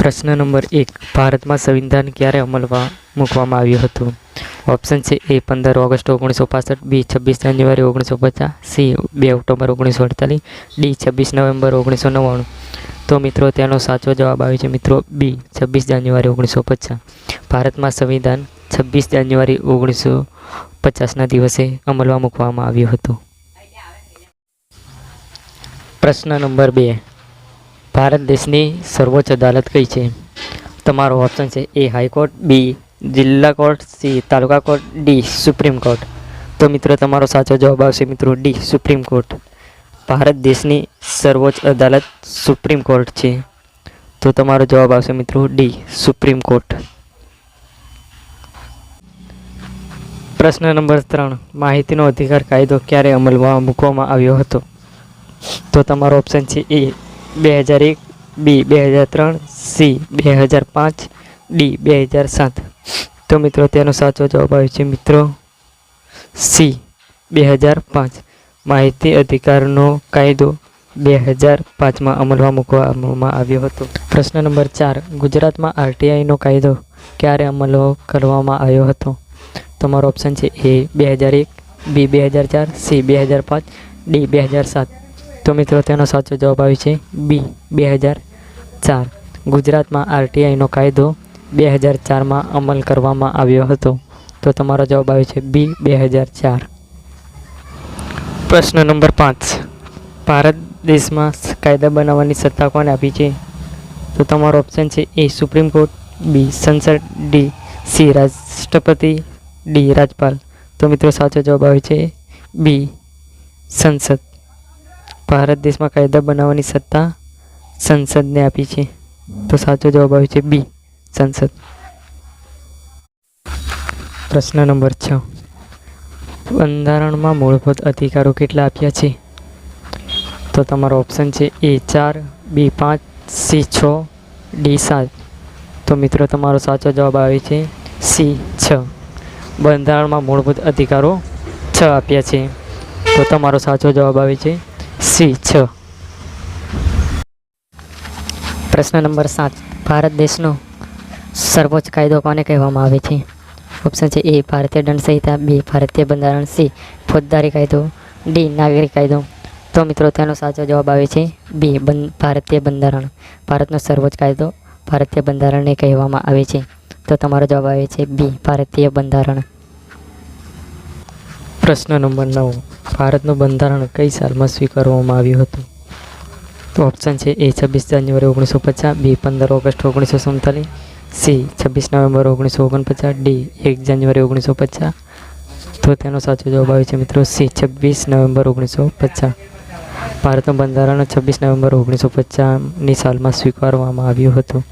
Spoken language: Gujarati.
પ્રશ્ન નંબર 1. ભારતમાં સંવિધાન ક્યારે અમલમાં મૂકવામાં આવ્યું હતું? ઓપ્શન છે એ 15 ઓગસ્ટ 1965, બી 26 જાન્યુઆરી 1950, સી 2 ઓક્ટોબર 1948, ડી 26 નવેમ્બર 1999. તો મિત્રો તેનો સાચો જવાબ આવે છે મિત્રો બી 26 જાન્યુઆરી 1950. ભારતમાં સંવિધાન 26 જાન્યુઆરી 1950ના દિવસે અમલમાં મૂકવામાં આવ્યું હતું. પ્રશ્ન નંબર 2. ભારત દેશની સર્વોચ્ચ અદાલત કઈ છે? તમારો ઓપ્શન છે એ હાઈકોર્ટ, બી જિલ્લા કોર્ટ, સી તાલુકા કોર્ટ, ડી સુપ્રીમ કોર્ટ. તો મિત્રો તમારો સાચો જવાબ આવશે મિત્રો ડી સુપ્રીમ કોર્ટ. ભારત દેશની સર્વોચ્ચ અદાલત સુપ્રીમ કોર્ટ છે. તો તમારો જવાબ આવશે મિત્રો ડી સુપ્રીમ કોર્ટ. પ્રશ્ન નંબર 3. માહિતીનો અધિકાર કાયદો ક્યારે અમલમાં મૂકવામાં આવ્યો હતો? તો તમારો ઓપ્શન છે એ 2001, બી 2003, સી 2005, ડી 2007. તો મિત્રો તેનો સાચો જવાબ આવે છે મિત્રો સી 2005. માહિતી અધિકારનો કાયદો 2005માં અમલમાં મૂકવામાં આવ્યો હતો. પ્રશ્ન નંબર 4. ગુજરાતમાં આરટીઆઈનો કાયદો ક્યારે અમલ કરવામાં આવ્યો હતો? તમારો ઓપ્શન છે એ 2001, બી 2004, સી 2005, ડી 2007. તો મિત્રો તેનો સાચો જવાબ આવે છે બી 2004. ગુજરાતમાં આરટીઆઈનો કાયદો 2004માં અમલ કરવામાં આવ્યો હતો. તો તમારો જવાબ આવે છે બી 2004. પ્રશ્ન નંબર 5. ભારત દેશમાં કાયદા બનાવવાની સત્તા કોને આપી છે? તો તમારો ઓપ્શન છે એ સુપ્રીમ કોર્ટ, બી સંસદ, ડી સી રાષ્ટ્રપતિ, ડી રાજ્યપાલ. તો મિત્રો સાચો જવાબ આવે છે બી સંસદ. ભારત દેશમાં કાયદા બનાવવાની સત્તા સંસદને આપી છે. તો સાચો જવાબ આવે છે બી સંસદ. પ્રશ્ન નંબર 6. બંધારણમાં મૂળભૂત અધિકારો કેટલા આપ્યા છે? તો તમારો ઓપ્શન છે એ 4, બી 5, સી 6, ડી 7. તો મિત્રો તમારો સાચો જવાબ આવે છે સી 6. બંધારણમાં મૂળભૂત અધિકારો 6 આપ્યા છે. તો તમારો સાચો જવાબ આવે છે સી 6. પ્રશ્ન નંબર 7. ભારત દેશનો સર્વોચ્ચ કાયદો કોને કહેવામાં આવે છે? ઓપ્શન છે એ ભારતીય દંડ સંહિતા, બી ભારતીય બંધારણ, સી ફોજદારી કાયદો, ડી નાગરિક કાયદો. તો મિત્રો તેનો સાચો જવાબ આવે છે બી ભારતીય બંધારણ. ભારતનો સર્વોચ્ચ કાયદો ભારતીય બંધારણને કહેવામાં આવે છે. તો તમારો જવાબ આવે છે બી ભારતીય બંધારણ. પ્રશ્ન નંબર 9. ભારતનું બંધારણ કઈ સાલમાં સ્વીકારવામાં આવ્યું હતું? તો ઓપ્શન છે એ 26 જાન્યુઆરી 1950, બી 15 ઓગસ્ટ 1947, સી 26 નવેમ્બર 1949, ડી 1 જાન્યુઆરી 1950. તો તેનો સાચો જવાબ આવે છે મિત્રો સી 26 નવેમ્બર 1950. ભારતનું બંધારણ 26 નવેમ્બર 1950ની સાલમાં સ્વીકારવામાં આવ્યું હતું.